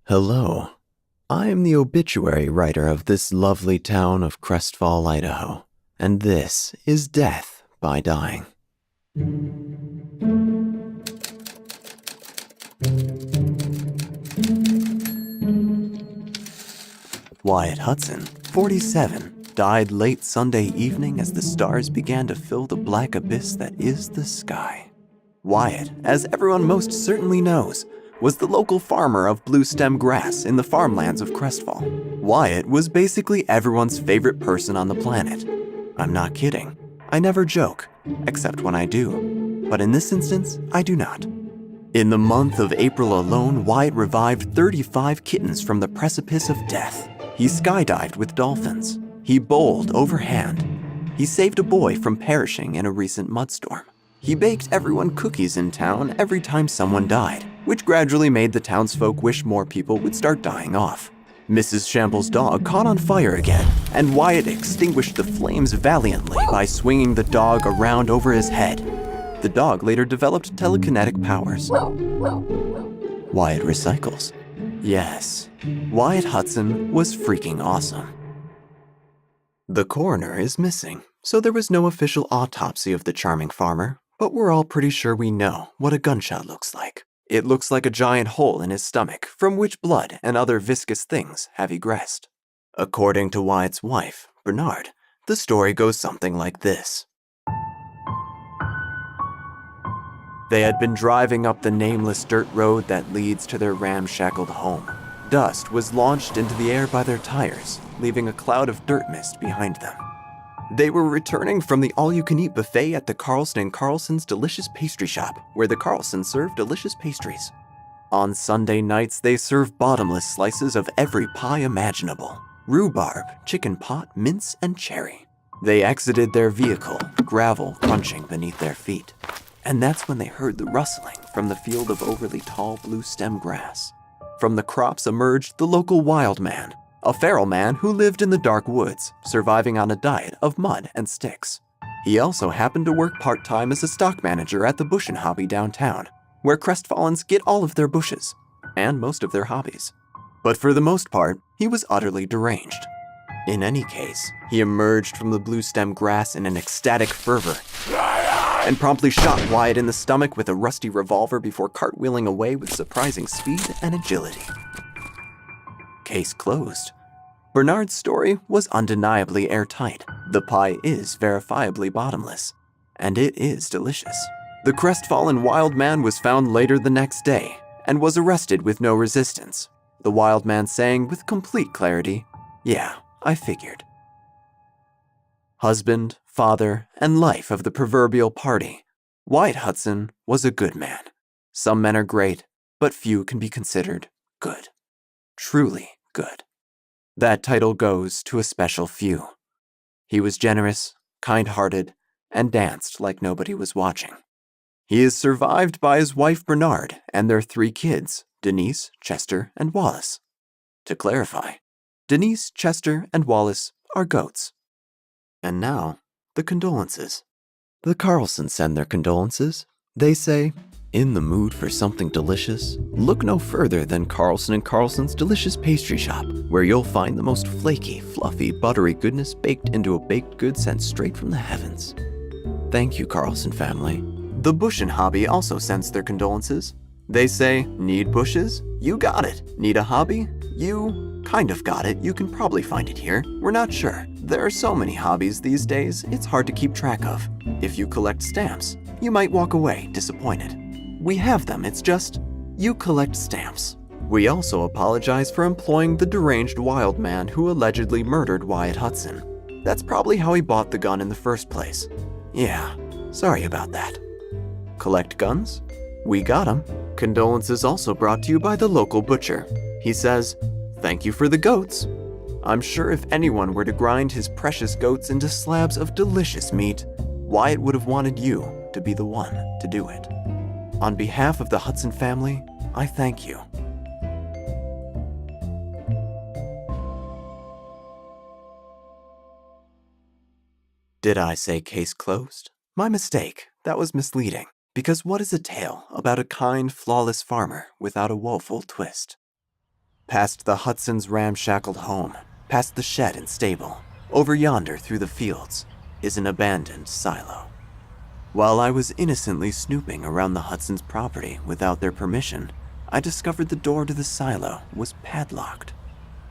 Hello. I am the obituary writer of this lovely town of Crestfall, Idaho, and this is Death by Dying. Wyatt Hudson, 47, died late Sunday evening as the stars began to fill the black abyss that is the sky. Wyatt, as everyone most certainly knows, was the local farmer of blue stem grass in the farmlands of Crestfall. Wyatt was basically everyone's favorite person on the planet. I'm not kidding. I never joke, except when I do. But in this instance, I do not. In the month of April alone, Wyatt revived 35 kittens from the precipice of death. He skydived with dolphins. He bowled overhand. He saved a boy from perishing in a recent mudstorm. He baked everyone cookies in town every time someone died, which gradually made the townsfolk wish more people would start dying off. Mrs. Shambles' dog caught on fire again, and Wyatt extinguished the flames valiantly by swinging the dog around over his head. The dog later developed telekinetic powers. Wyatt recycles. Yes, Wyatt Hudson was freaking awesome. The coroner is missing, so there was no official autopsy of the charming farmer, but we're all pretty sure we know what a gunshot looks like. It looks like a giant hole in his stomach from which blood and other viscous things have egressed. According to Wyatt's wife, Bernard, the story goes something like this. They had been driving up the nameless dirt road that leads to their ramshackled home. Dust was launched into the air by their tires, leaving a cloud of dirt mist behind them. They were returning from the all-you-can-eat buffet at the Carlson & Carlson's delicious pastry shop, where the Carlsons serve delicious pastries. On Sunday nights, they serve bottomless slices of every pie imaginable: rhubarb, chicken pot, mince, and cherry. They exited their vehicle, gravel crunching beneath their feet. And that's when they heard the rustling from the field of overly tall blue stem grass. From the crops emerged the local wild man, a feral man who lived in the dark woods, surviving on a diet of mud and sticks. He also happened to work part-time as a stock manager at the Bush and Hobby downtown, where Crestfallens get all of their bushes, and most of their hobbies. But for the most part, he was utterly deranged. In any case, he emerged from the blue stem grass in an ecstatic fervor, and promptly shot Wyatt in the stomach with a rusty revolver before cartwheeling away with surprising speed and agility. Case closed. Bernard's story was undeniably airtight. The pie is verifiably bottomless, and it is delicious. The crestfallen wild man was found later the next day and was arrested with no resistance. The wild man saying with complete clarity, "Yeah, I figured." Husband, father, and life of the proverbial party, Wyatt Hudson was a good man. Some men are great, but few can be considered good. Truly good. That title goes to a special few. He was generous, kind-hearted, and danced like nobody was watching. He is survived by his wife Bernard and their 3 kids, Denise, Chester, and Wallace. To clarify, Denise, Chester, and Wallace are goats. And now, the condolences. The Carlsons send their condolences. They say, "In the mood for something delicious? Look no further than Carlson & Carlson's delicious pastry shop, where you'll find the most flaky, fluffy, buttery goodness baked into a baked good sent straight from the heavens." Thank you, Carlson family. The Bush and Hobby also sends their condolences. They say, "Need bushes? You got it. Need a hobby? You kind of got it. You can probably find it here. We're not sure. There are so many hobbies these days, it's hard to keep track of. If you collect stamps, you might walk away disappointed. We have them, it's just, you collect stamps." We also apologize for employing the deranged wild man who allegedly murdered Wyatt Hudson. That's probably how he bought the gun in the first place. Yeah, sorry about that. Collect guns? We got 'em. Condolences also brought to you by the local butcher. He says, "Thank you for the goats." I'm sure if anyone were to grind his precious goats into slabs of delicious meat, Wyatt would have wanted you to be the one to do it. On behalf of the Hudson family, I thank you. Did I say case closed? My mistake. That was misleading. Because what is a tale about a kind, flawless farmer without a woeful twist? Past the Hudson's ramshackled home, past the shed and stable, over yonder through the fields, is an abandoned silo. While I was innocently snooping around the Hudson's property without their permission, I discovered the door to the silo was padlocked.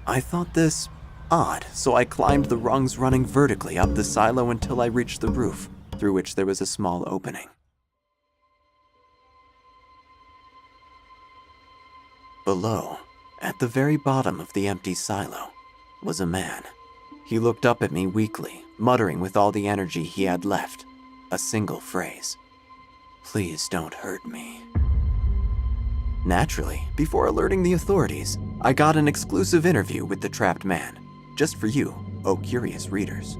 I thought this odd, so I climbed the rungs running vertically up the silo until I reached the roof, through which there was a small opening. Below, at the very bottom of the empty silo, was a man. He looked up at me weakly, muttering with all the energy he had left, a single phrase: "Please don't hurt me." Naturally, before alerting the authorities, I got an exclusive interview with the trapped man, just for you, oh curious readers.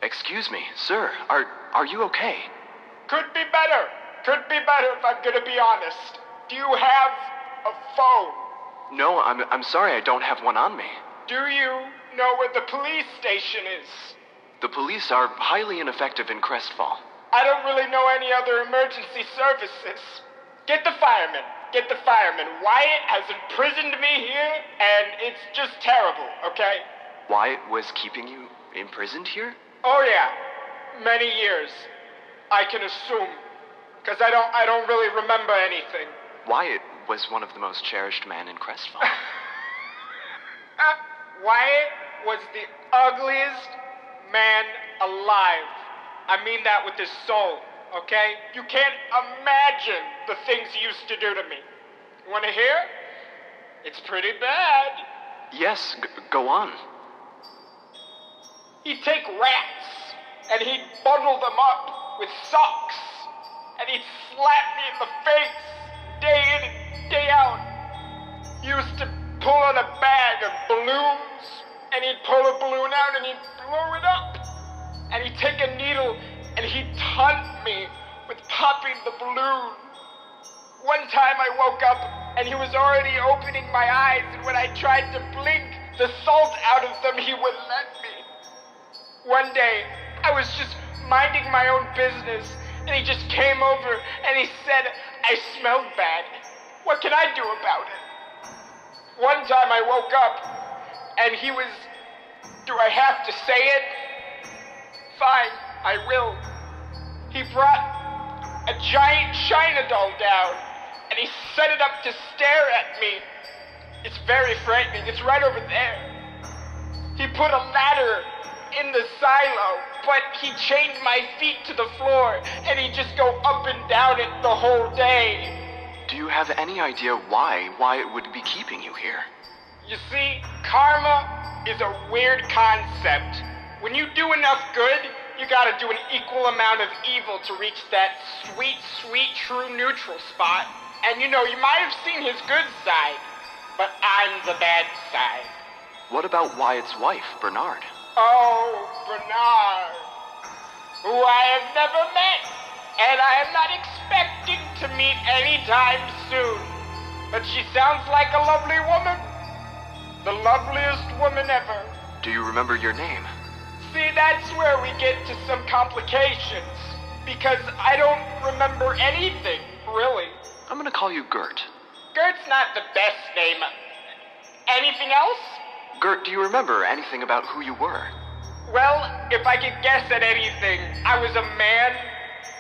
Excuse me, sir, are you okay? Could be better. Could be better if I'm gonna be honest. Do you have a phone? No, I'm sorry I don't have one on me. Do you know where the police station is? The police are highly ineffective in Crestfall. I don't really know any other emergency services. Get the firemen. Get the firemen. Wyatt has imprisoned me here, and it's just terrible, okay? Wyatt was keeping you imprisoned here? Oh yeah, many years. I can assume, because I don't really remember anything. Wyatt was one of the most cherished men in Crestfall. Wyatt was the ugliest man alive. I mean that with his soul, okay? You can't imagine the things he used to do to me. You wanna hear? It's pretty bad. Yes, go on. He'd take rats, and he'd bundle them up with socks, and he'd slap me in the face, day in and day out. He used to pull out a bag of balloons, and he'd pull a balloon out and he'd blow it up. And he'd take a needle and he'd taunt me with popping the balloon. One time I woke up and he was already opening my eyes, and when I tried to blink, the salt out of them he wouldn't let me. One day, I was just minding my own business, and he just came over and he said I smelled bad. What can I do about it? One time I woke up and he was... Do I have to say it? Fine, I will. He brought a giant China doll down and he set it up to stare at me. It's very frightening. It's right over there. He put a ladder in the silo, but he chained my feet to the floor and he'd just go up and down it the whole day. Do you have any idea why Wyatt would be keeping you here? You see, karma is a weird concept. When you do enough good, you gotta do an equal amount of evil to reach that sweet, sweet, true neutral spot. And you know, you might have seen his good side, but I'm the bad side. What about Wyatt's wife, Bernard? Oh, Bernard, who I have never met, and I am not expecting to meet anytime soon. But she sounds like a lovely woman. The loveliest woman ever. Do you remember your name? See, that's where we get to some complications. Because I don't remember anything, really. I'm gonna call you Gert. Gert's not the best name. Anything else? Gert, do you remember anything about who you were? Well, if I could guess at anything, I was a man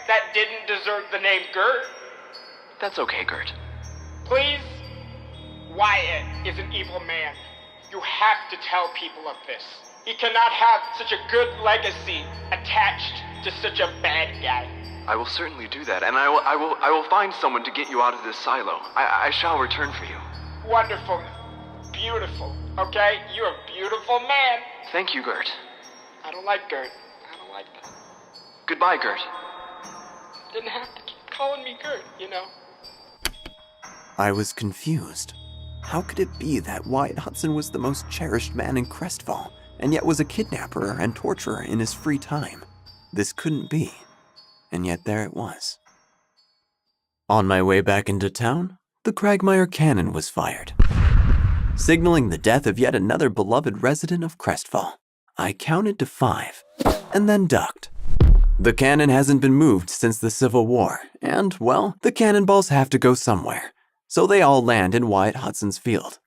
that didn't deserve the name Gert. That's okay, Gert. Please? Wyatt is an evil man. You have to tell people of this. He cannot have such a good legacy attached to such a bad guy. I will certainly do that, and I will find someone to get you out of this silo. I shall return for you. Wonderful. Beautiful. Okay? You're a beautiful man. Thank you, Gert. I don't like Gert. I don't like that. Goodbye, Gert. Didn't have to keep calling me Gert, you know. I was confused. How could it be that Wyatt Hudson was the most cherished man in Crestfall, and yet was a kidnapper and torturer in his free time? This couldn't be. And yet there it was. On my way back into town, the Cragmire cannon was fired, signaling the death of yet another beloved resident of Crestfall. I counted to 5, and then ducked. The cannon hasn't been moved since the Civil War, and, well, the cannonballs have to go somewhere. so they all land in Wyatt Hudson's field.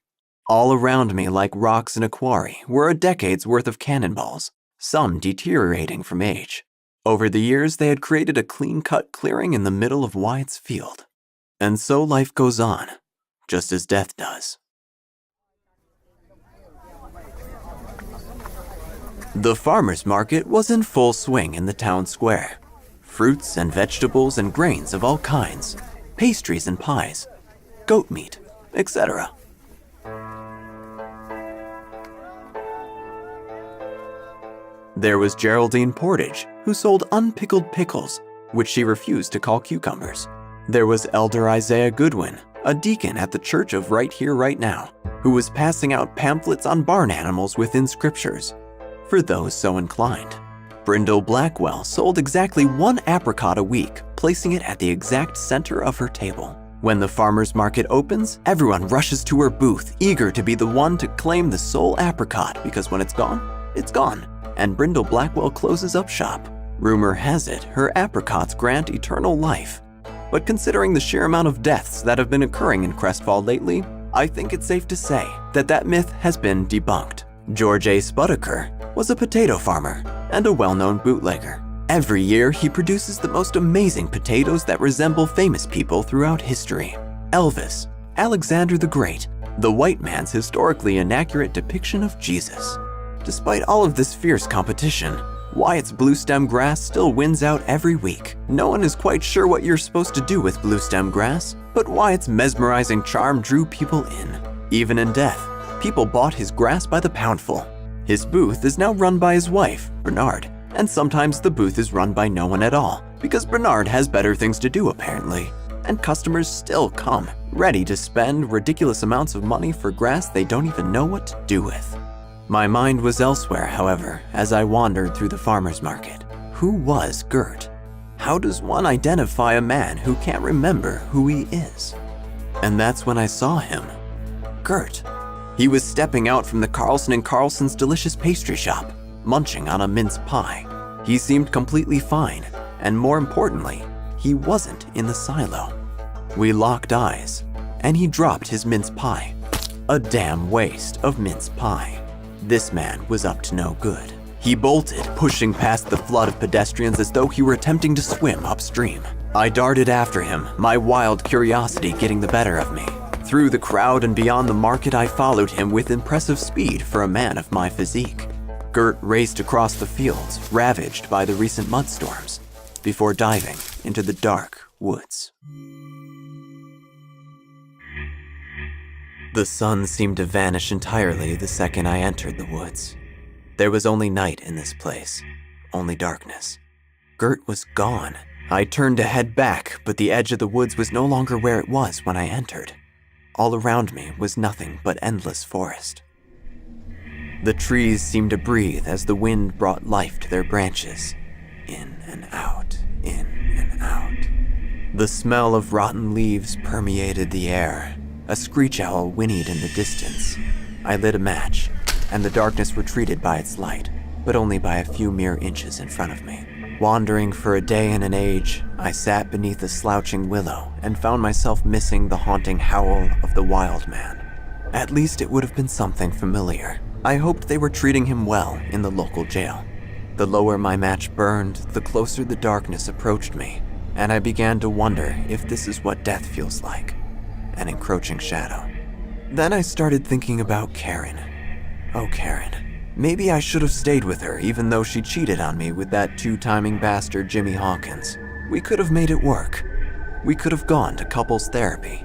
All around me, like rocks in a quarry, were a decade's worth of cannonballs, some deteriorating from age. Over the years, they had created a clean-cut clearing in the middle of Wyatt's field. And so life goes on, just as death does. The farmer's market was in full swing in the town square. Fruits and vegetables and grains of all kinds, pastries and pies, goat meat, etc. There was Geraldine Portage, who sold unpickled pickles, which she refused to call cucumbers. There was Elder Isaiah Goodwin, a deacon at the Church of Right Here, Right Now, who was passing out pamphlets on barn animals within scriptures, for those so inclined. Brindle Blackwell sold exactly 1 apricot a week, placing it at the exact center of her table. When the farmer's market opens, everyone rushes to her booth, eager to be the one to claim the sole apricot, because when it's gone, and Brindle Blackwell closes up shop. Rumor has it her apricots grant eternal life. But considering the sheer amount of deaths that have been occurring in Crestfall lately, I think it's safe to say that that myth has been debunked. George A. Spudaker was a potato farmer and a well-known bootlegger. Every year, he produces the most amazing potatoes that resemble famous people throughout history. Elvis, Alexander the Great, the white man's historically inaccurate depiction of Jesus. Despite all of this fierce competition, Wyatt's blue stem grass still wins out every week. No one is quite sure what you're supposed to do with blue stem grass, but Wyatt's mesmerizing charm drew people in. Even in death, people bought his grass by the poundful. His booth is now run by his wife, Bernard, and sometimes the booth is run by no one at all, because Bernard has better things to do apparently. And customers still come, ready to spend ridiculous amounts of money for grass they don't even know what to do with. My mind was elsewhere, however, as I wandered through the farmer's market. Who was Gert? How does one identify a man who can't remember who he is? And that's when I saw him. Gert. He was stepping out from the Carlson & Carlson's delicious pastry shop, munching on a mince pie. He seemed completely fine, and more importantly, he wasn't in the silo. We locked eyes, and he dropped his mince pie. A damn waste of mince pie. This man was up to no good. He bolted, pushing past the flood of pedestrians as though he were attempting to swim upstream. I darted after him, my wild curiosity getting the better of me. Through the crowd and beyond the market, I followed him with impressive speed for a man of my physique. Gert raced across the fields, ravaged by the recent mudstorms, before diving into the dark woods. The sun seemed to vanish entirely the second I entered the woods. There was only night in this place, only darkness. Gert was gone. I turned to head back, but the edge of the woods was no longer where it was when I entered. All around me was nothing but endless forest. The trees seemed to breathe as the wind brought life to their branches, in and out, in and out. The smell of rotten leaves permeated the air. A screech owl whinnied in the distance. I lit a match, and the darkness retreated by its light, but only by a few mere inches in front of me. Wandering for a day and an age, I sat beneath a slouching willow and found myself missing the haunting howl of the wild man. At least it would have been something familiar. I hoped they were treating him well in the local jail. The lower my match burned, the closer the darkness approached me, and I began to wonder if this is what death feels like. An encroaching shadow. Then I started thinking about Karen. Oh, Karen. Maybe I should have stayed with her even though she cheated on me with that two-timing bastard Jimmy Hawkins. We could have made it work. We could have gone to couples therapy.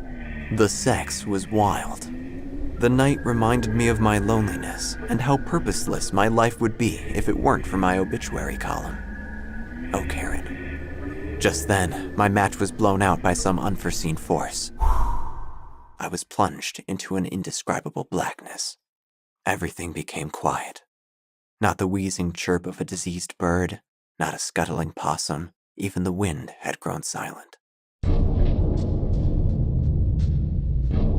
The sex was wild. The night reminded me of my loneliness and how purposeless my life would be if it weren't for my obituary column. Oh, Karen. Just then, my match was blown out by some unforeseen force. I was plunged into an indescribable blackness. Everything became quiet. Not the wheezing chirp of a diseased bird, not a scuttling possum, even the wind had grown silent.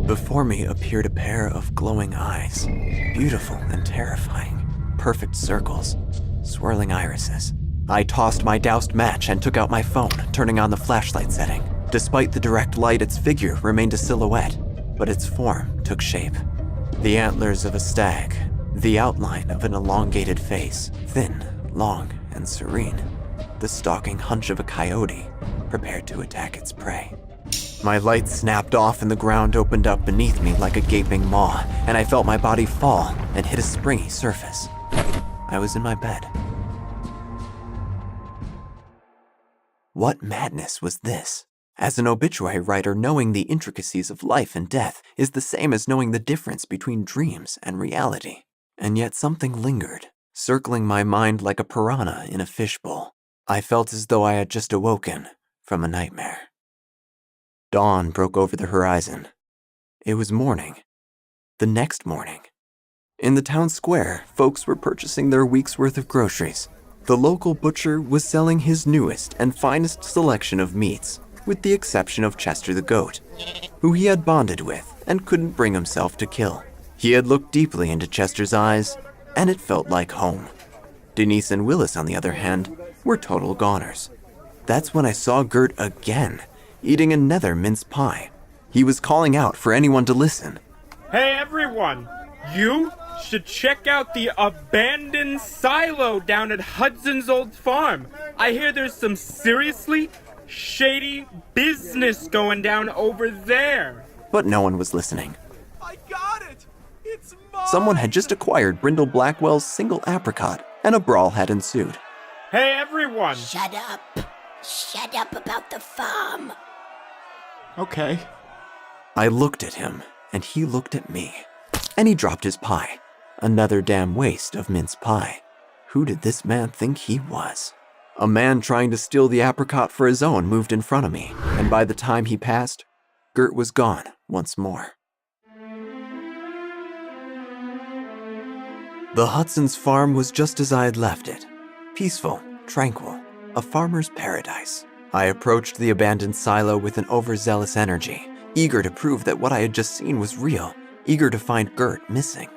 Before me appeared a pair of glowing eyes, beautiful and terrifying, perfect circles, swirling irises. I tossed my doused match and took out my phone, turning on the flashlight setting. Despite the direct light, its figure remained a silhouette, but its form took shape. The antlers of a stag, the outline of an elongated face, thin, long, and serene. The stalking hunch of a coyote, prepared to attack its prey. My light snapped off and the ground opened up beneath me like a gaping maw, and I felt my body fall and hit a springy surface. I was in my bed. What madness was this? As an obituary writer, knowing the intricacies of life and death is the same as knowing the difference between dreams and reality. And yet something lingered, circling my mind like a piranha in a fishbowl. I felt as though I had just awoken from a nightmare. Dawn broke over the horizon. It was morning. The next morning. In the town square, folks were purchasing their week's worth of groceries. The local butcher was selling his newest and finest selection of meats, with the exception of Chester the goat, who he had bonded with and couldn't bring himself to kill. He had looked deeply into Chester's eyes, and it felt like home. Denise and Willis, on the other hand, were total goners. That's when I saw Gert again, eating another mince pie. He was calling out for anyone to listen. Hey everyone, you should check out the abandoned silo down at Hudson's old farm. I hear there's some seriously shady business going down over there. But no one was listening. I got it! It's mine! Someone had just acquired Brindle Blackwell's single apricot, and a brawl had ensued. Hey everyone! Shut up. Shut up about the farm. Okay. I looked at him, and he looked at me. And he dropped his pie. Another damn waste of mince pie. Who did this man think he was? A man trying to steal the apricot for his own moved in front of me, and by the time he passed, Gert was gone once more. The Hudson's farm was just as I had left it. Peaceful, tranquil, a farmer's paradise. I approached the abandoned silo with an overzealous energy, eager to prove that what I had just seen was real, eager to find Gert missing.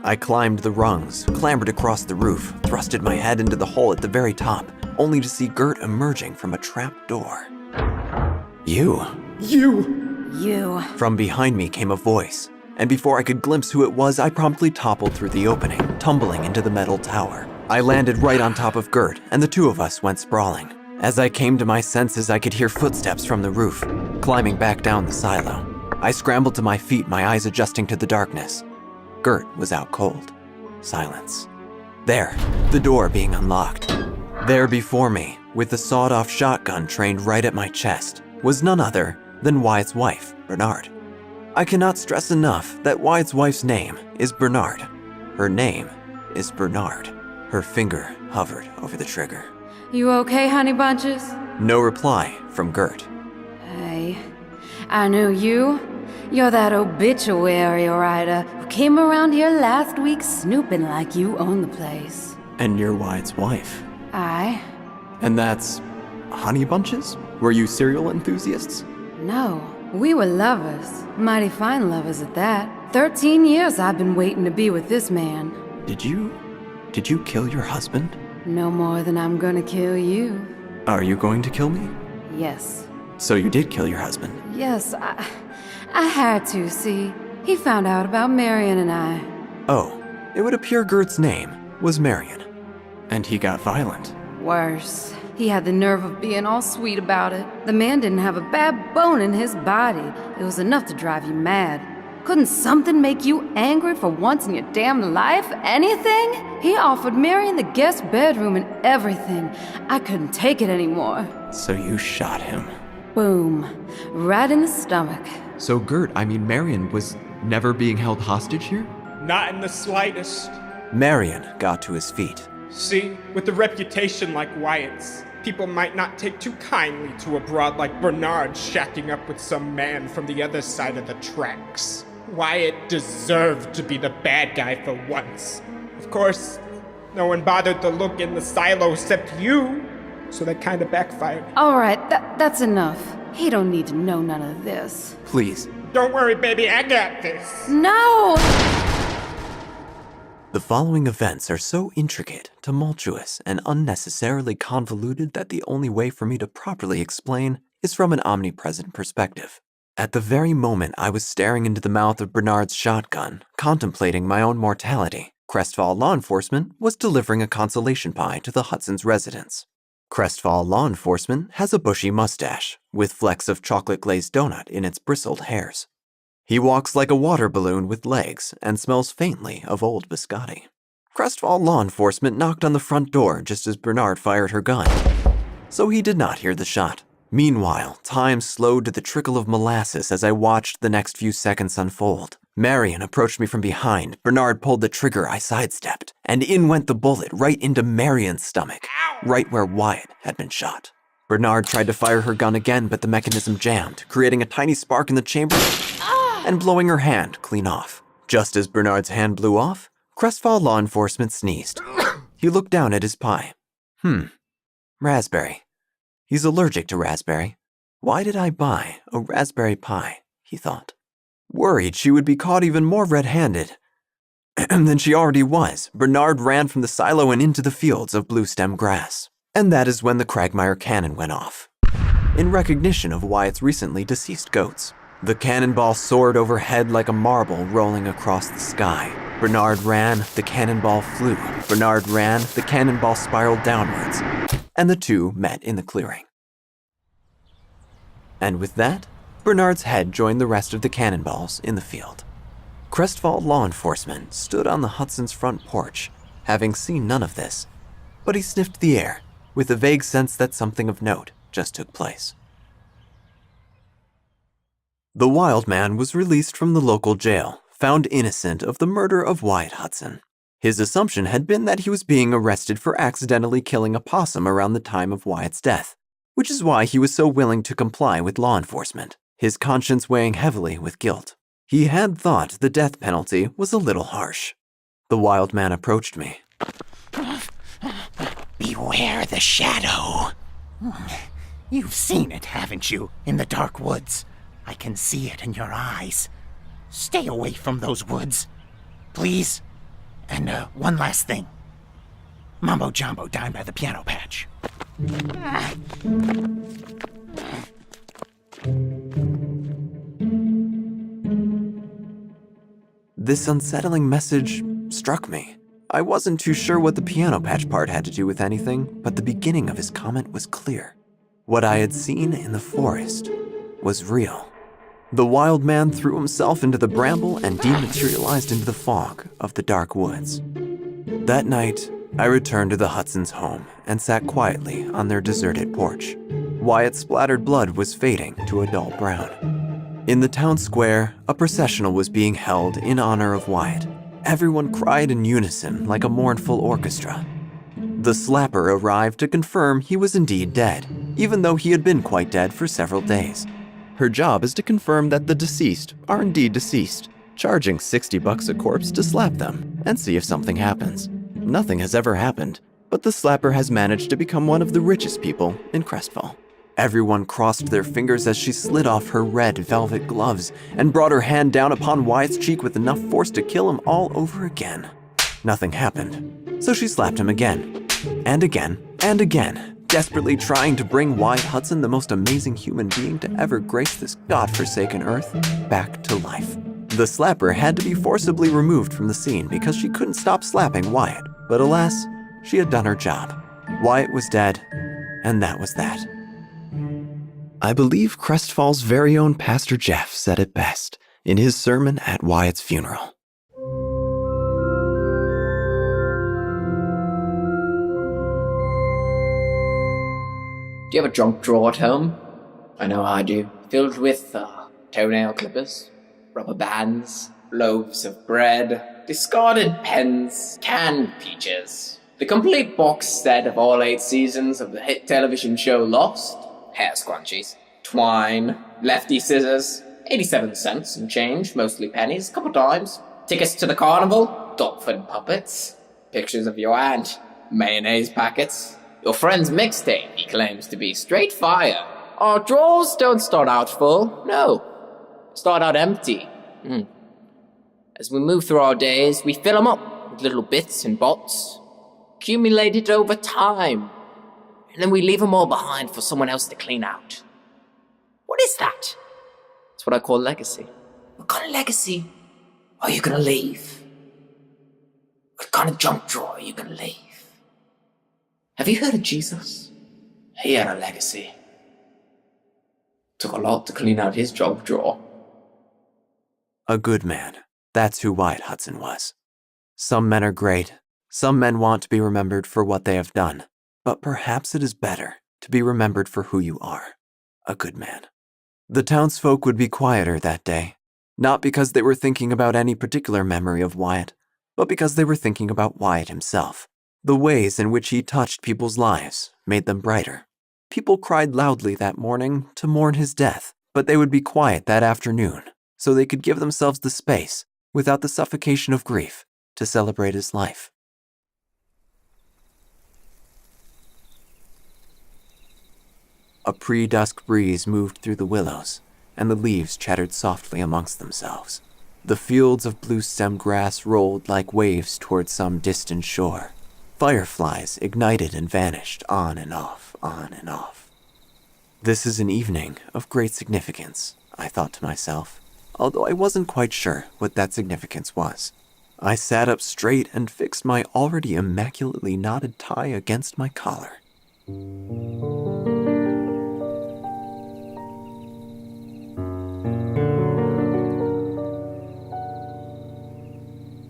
I climbed the rungs, clambered across the roof, thrusted my head into the hole at the very top, only to see Gert emerging from a trap door. You. From behind me came a voice, and before I could glimpse who it was, I promptly toppled through the opening, tumbling into the metal tower. I landed right on top of Gert, and the two of us went sprawling. As I came to my senses, I could hear footsteps from the roof, climbing back down the silo. I scrambled to my feet, my eyes adjusting to the darkness. Gert was out cold. Silence. There, the door being unlocked. There before me, with the sawed-off shotgun trained right at my chest, was none other than Wyatt's wife, Bernard. I cannot stress enough that Wyatt's wife's name is Bernard. Her name is Bernard. Her finger hovered over the trigger. You okay, honey bunches? No reply from Gert. Hey, I knew you. You're that obituary writer who came around here last week snooping like you own the place. And you're Wyatt's wife. Aye. And that's Honey Bunches? Were you cereal enthusiasts? No, we were lovers. Mighty fine lovers at that. 13 years I've been waiting to be with this man. Did you kill your husband? No more than I'm gonna kill you. Are you going to kill me? Yes. So you did kill your husband? Yes, I had to, see. He found out about Marion and I. Oh, it would appear Gert's name was Marion. And he got violent. Worse. He had the nerve of being all sweet about it. The man didn't have a bad bone in his body. It was enough to drive you mad. Couldn't something make you angry for once in your damn life? Anything? He offered Marion the guest bedroom and everything. I couldn't take it anymore. So you shot him. Boom. Right in the stomach. So Marion was never being held hostage here? Not in the slightest. Marion got to his feet. See, with a reputation like Wyatt's, people might not take too kindly to a broad like Bernard shacking up with some man from the other side of the tracks. Wyatt deserved to be the bad guy for once. Of course, no one bothered to look in the silo except you, so that kinda backfired. Alright, that's enough. He don't need to know none of this. Please. Don't worry, baby, I got this. No! The following events are so intricate, tumultuous, and unnecessarily convoluted that the only way for me to properly explain is from an omnipresent perspective. At the very moment I was staring into the mouth of Bernard's shotgun, contemplating my own mortality, Crestfall law enforcement was delivering a consolation pie to the Hudson's residence. Crestfall law enforcement has a bushy mustache, with flecks of chocolate-glazed donut in its bristled hairs. He walks like a water balloon with legs and smells faintly of old biscotti. Crestfall law enforcement knocked on the front door just as Bernard fired her gun, so he did not hear the shot. Meanwhile, time slowed to the trickle of molasses as I watched the next few seconds unfold. Marion approached me from behind, Bernard pulled the trigger, I sidestepped, and in went the bullet right into Marion's stomach, right where Wyatt had been shot. Bernard tried to fire her gun again, but the mechanism jammed, creating a tiny spark in the chamber and blowing her hand clean off. Just as Bernard's hand blew off, Crestfall law enforcement sneezed. He looked down at his pie. Raspberry. He's allergic to raspberry. Why did I buy a raspberry pie, he thought. Worried she would be caught even more red-handed than she already was, Bernard ran from the silo and into the fields of blue stem grass. And that is when the Cragmire cannon went off, in recognition of Wyatt's recently deceased goats. The cannonball soared overhead like a marble rolling across the sky. Bernard ran, the cannonball flew. Bernard ran, the cannonball spiraled downwards, and the two met in the clearing. And with that, Bernard's head joined the rest of the cannonballs in the field. Crestfall law enforcement stood on the Hudson's front porch, having seen none of this, but he sniffed the air with a vague sense that something of note just took place. The wild man was released from the local jail, found innocent of the murder of Wyatt Hudson. His assumption had been that he was being arrested for accidentally killing a possum around the time of Wyatt's death, which is why he was so willing to comply with law enforcement, his conscience weighing heavily with guilt. He had thought the death penalty was a little harsh. The wild man approached me. Beware the shadow. You've seen it, haven't you, in the dark woods? I can see it in your eyes. Stay away from those woods, please. And one last thing. Mambo Jumbo down by the piano patch. This unsettling message struck me. I wasn't too sure what the piano patch part had to do with anything, but the beginning of his comment was clear. What I had seen in the forest was real. The wild man threw himself into the bramble and dematerialized into the fog of the dark woods. That night, I returned to the Hudson's home and sat quietly on their deserted porch. Wyatt's splattered blood was fading to a dull brown. In the town square, a processional was being held in honor of Wyatt. Everyone cried in unison like a mournful orchestra. The slapper arrived to confirm he was indeed dead, even though he had been quite dead for several days. Her job is to confirm that the deceased are indeed deceased, charging $60 a corpse to slap them and see if something happens. Nothing has ever happened, but the slapper has managed to become one of the richest people in Crestfall. Everyone crossed their fingers as she slid off her red velvet gloves and brought her hand down upon Wyatt's cheek with enough force to kill him all over again. Nothing happened, so she slapped him again, and again, and again, desperately trying to bring Wyatt Hudson, the most amazing human being to ever grace this godforsaken earth, back to life. The slapper had to be forcibly removed from the scene because she couldn't stop slapping Wyatt, but alas, she had done her job. Wyatt was dead, and that was that. I believe Crestfall's very own Pastor Jeff said it best in his sermon at Wyatt's funeral. Do you have a junk drawer at home? I know I do. Filled with toenail clippers, rubber bands, loaves of bread, discarded pens, canned peaches, the complete box set of all 8 seasons of the hit television show Lost, hair scrunchies, twine, lefty scissors, 87 cents and change, mostly pennies, couple times, tickets to the carnival, Dogford puppets, pictures of your aunt, mayonnaise packets, your friend's mixtape he claims to be straight fire. Our drawers don't start out full, no. Start out empty. As we move through our days, we fill them up with little bits and bots, accumulated over time, and then we leave them all behind for someone else to clean out. What is that? It's what I call legacy. What kind of legacy are you gonna leave? What kind of junk drawer are you gonna leave? Have you heard of Jesus? He had a legacy. Took a lot to clean out his junk drawer. A good man. That's who Wyatt Hudson was. Some men are great. Some men want to be remembered for what they have done. But perhaps it is better to be remembered for who you are. A good man. The townsfolk would be quieter that day. Not because they were thinking about any particular memory of Wyatt, but because they were thinking about Wyatt himself. The ways in which he touched people's lives made them brighter. People cried loudly that morning to mourn his death, but they would be quiet that afternoon, so they could give themselves the space, without the suffocation of grief, to celebrate his life. A pre-dusk breeze moved through the willows, and the leaves chattered softly amongst themselves. The fields of blue-stemmed grass rolled like waves towards some distant shore. Fireflies ignited and vanished on and off, on and off. This is an evening of great significance, I thought to myself, although I wasn't quite sure what that significance was. I sat up straight and fixed my already immaculately knotted tie against my collar.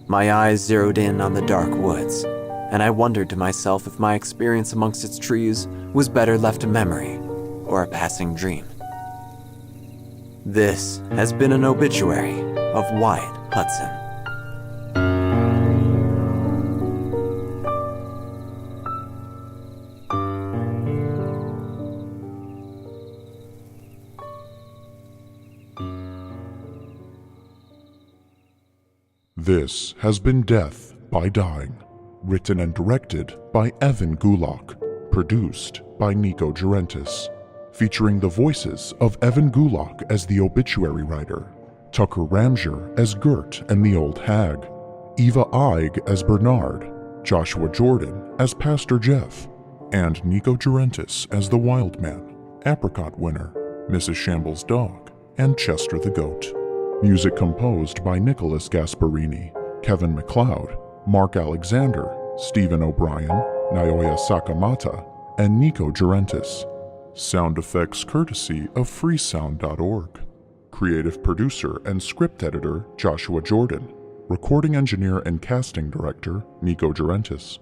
My eyes zeroed in on the dark woods, and I wondered to myself if my experience amongst its trees was better left to memory or a passing dream. This has been an obituary of Wyatt Hudson. This has been Death by Dying, written and directed by Evan Gulock, produced by Niko Gerentes, featuring the voices of Evan Gulock as the obituary writer, Tucker Ramseur as Gert and the Old Hag, Eva Eig as Bernard, Joshua Giordan as Pastor Jeff, and Niko Gerentes as the Wild Man, Apricot Winner, Mrs. Shambles' Dog, and Chester the Goat. Music composed by Nicolas Gasparini, Kevin Macleod, Marc Alexandre, Stephen O'Brien, Naoya Sakamata, and Niko Gerentes. Sound effects courtesy of freesound.org. Creative producer and script editor Joshua Giordan. Recording engineer and casting director Niko Gerentes.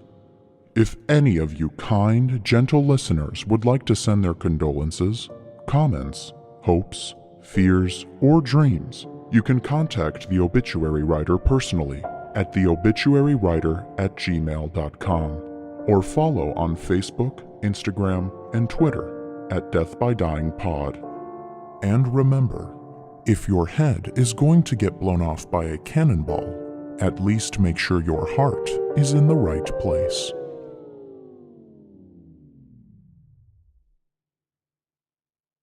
If any of you kind, gentle listeners would like to send their condolences, comments, hopes, fears, or dreams, you can contact the obituary writer personally at theobituarywriter@gmail.com or follow on Facebook, Instagram, and Twitter at Death by Dying Pod. And remember, if your head is going to get blown off by a cannonball, at least make sure your heart is in the right place.